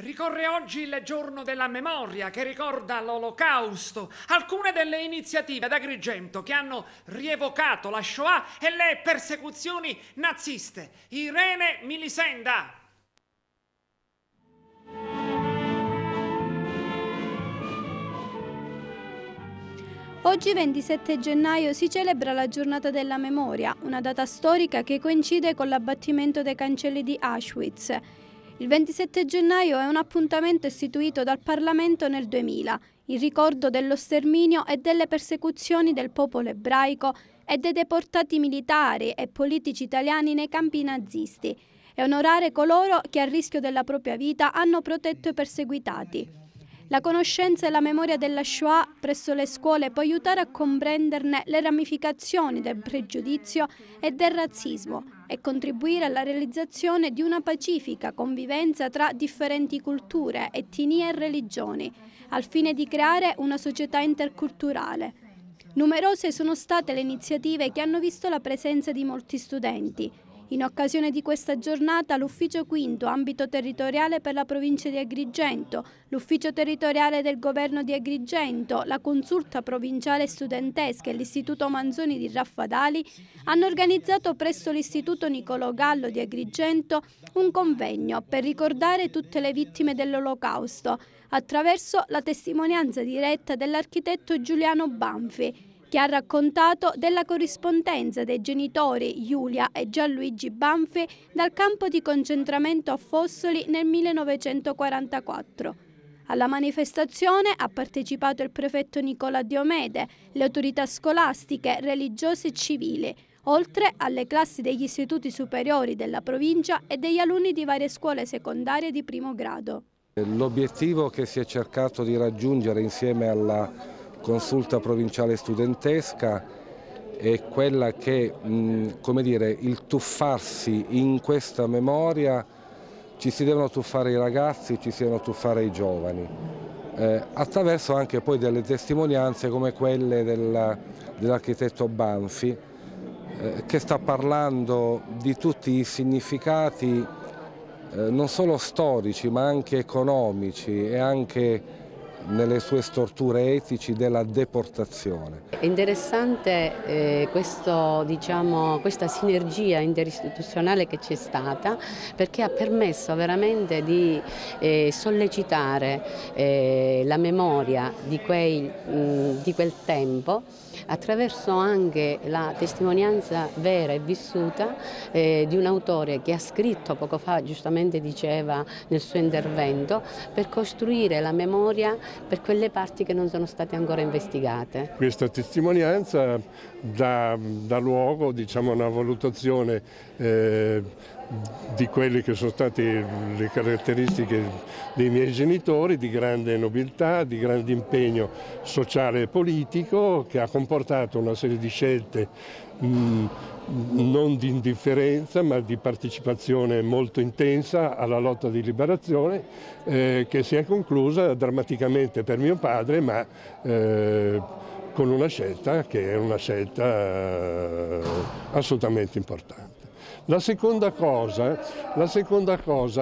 Ricorre oggi il giorno della memoria che ricorda l'Olocausto, alcune delle iniziative ad Agrigento che hanno rievocato la Shoah e le persecuzioni naziste. Irene Milisenda. Oggi 27 gennaio si celebra la giornata della memoria, una data storica che coincide con l'abbattimento dei cancelli di Auschwitz. Il 27 gennaio è un appuntamento istituito dal Parlamento nel 2000, in ricordo dello sterminio e delle persecuzioni del popolo ebraico e dei deportati militari e politici italiani nei campi nazisti, e onorare coloro che a rischio della propria vita hanno protetto i perseguitati. La conoscenza e la memoria della Shoah presso le scuole può aiutare a comprenderne le ramificazioni del pregiudizio e del razzismo e contribuire alla realizzazione di una pacifica convivenza tra differenti culture, etnie e religioni, al fine di creare una società interculturale. Numerose sono state le iniziative che hanno visto la presenza di molti studenti. In occasione di questa giornata l'Ufficio V, ambito territoriale per la provincia di Agrigento, l'Ufficio territoriale del Governo di Agrigento, la Consulta provinciale studentesca e l'Istituto Manzoni di Raffadali hanno organizzato presso l'Istituto Niccolò Gallo di Agrigento un convegno per ricordare tutte le vittime dell'Olocausto attraverso la testimonianza diretta dell'architetto Giuliano Banfi, che ha raccontato della corrispondenza dei genitori Giulia e Gianluigi Banfi dal campo di concentramento a Fossoli nel 1944. Alla manifestazione ha partecipato il prefetto Nicola Diomede, le autorità scolastiche, religiose e civili, oltre alle classi degli istituti superiori della provincia e degli alunni di varie scuole secondarie di primo grado. L'obiettivo che si è cercato di raggiungere insieme alla Consulta provinciale studentesca è quella che, come dire, il tuffarsi in questa memoria, ci si devono tuffare i ragazzi, ci si devono tuffare i giovani, attraverso anche poi delle testimonianze come quelle dell'architetto Banfi, che sta parlando di tutti i significati non solo storici ma anche economici e anche nelle sue storture etici della deportazione. È interessante questa sinergia interistituzionale che c'è stata, perché ha permesso veramente di sollecitare la memoria di quel tempo attraverso anche la testimonianza vera e vissuta di un autore che ha scritto poco fa, giustamente diceva nel suo intervento, per costruire la memoria per quelle parti che non sono state ancora investigate. Questa testimonianza dà luogo, diciamo, a una valutazione di quelle che sono state le caratteristiche dei miei genitori, di grande nobiltà, di grande impegno sociale e politico, che ha comportato una serie di scelte non di indifferenza ma di partecipazione molto intensa alla lotta di liberazione, che si è conclusa drammaticamente per mio padre, ma con una scelta che è una scelta assolutamente importante. La seconda cosa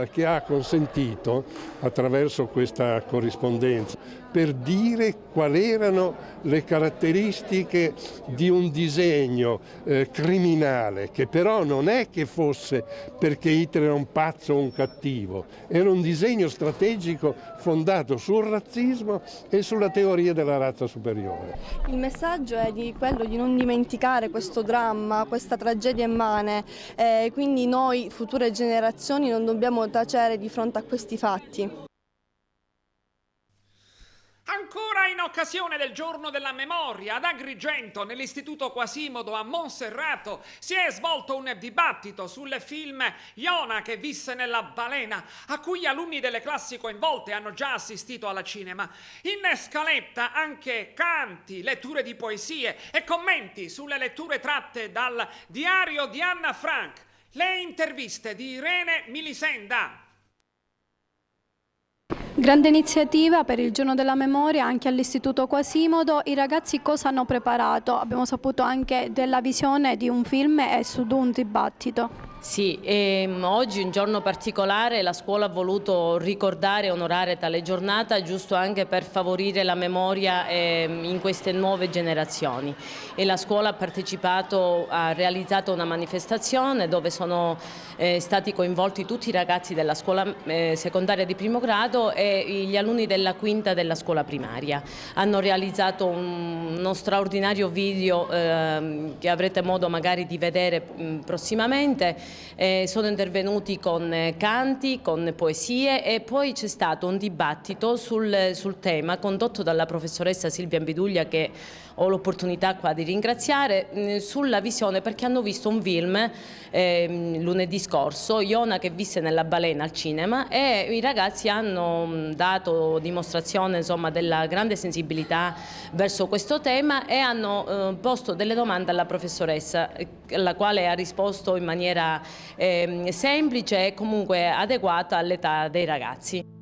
che ha consentito, attraverso questa corrispondenza, per dire quali erano le caratteristiche di un disegno criminale, che però non è che fosse perché Hitler era un pazzo o un cattivo, era un disegno strategico fondato sul razzismo e sulla teoria della razza superiore. Il messaggio è quello di non dimenticare questo dramma, questa tragedia immane, quindi noi, future generazioni, non dobbiamo tacere di fronte a questi fatti. Ancora in occasione del giorno della memoria ad Agrigento, nell'istituto Quasimodo a Monserrato, si è svolto un dibattito sul film Iona che visse nella balena, a cui gli alunni delle classi coinvolte hanno già assistito alla cinema. In scaletta anche canti, letture di poesie e commenti sulle letture tratte dal diario di Anna Frank. Le interviste di Irene Milisenda. Grande iniziativa per il giorno della memoria anche all'Istituto Quasimodo. I ragazzi cosa hanno preparato? Abbiamo saputo anche della visione di un film e su un dibattito. Sì, oggi è un giorno particolare, la scuola ha voluto ricordare e onorare tale giornata, giusto anche per favorire la memoria in queste nuove generazioni. E la scuola ha partecipato, ha realizzato una manifestazione dove sono stati coinvolti tutti i ragazzi della scuola secondaria di primo grado e gli alunni della quinta della scuola primaria. Hanno realizzato uno straordinario video che avrete modo magari di vedere prossimamente. Sono intervenuti con canti, con poesie e poi c'è stato un dibattito sul tema condotto dalla professoressa Silvia Ambiduglia, che ho l'opportunità qua di ringraziare, sulla visione, perché hanno visto un film lunedì scorso, Iona che visse nella balena al cinema, e i ragazzi hanno dato dimostrazione, insomma, della grande sensibilità verso questo tema e hanno posto delle domande alla professoressa, alla quale ha risposto in maniera semplice e comunque adeguata all'età dei ragazzi.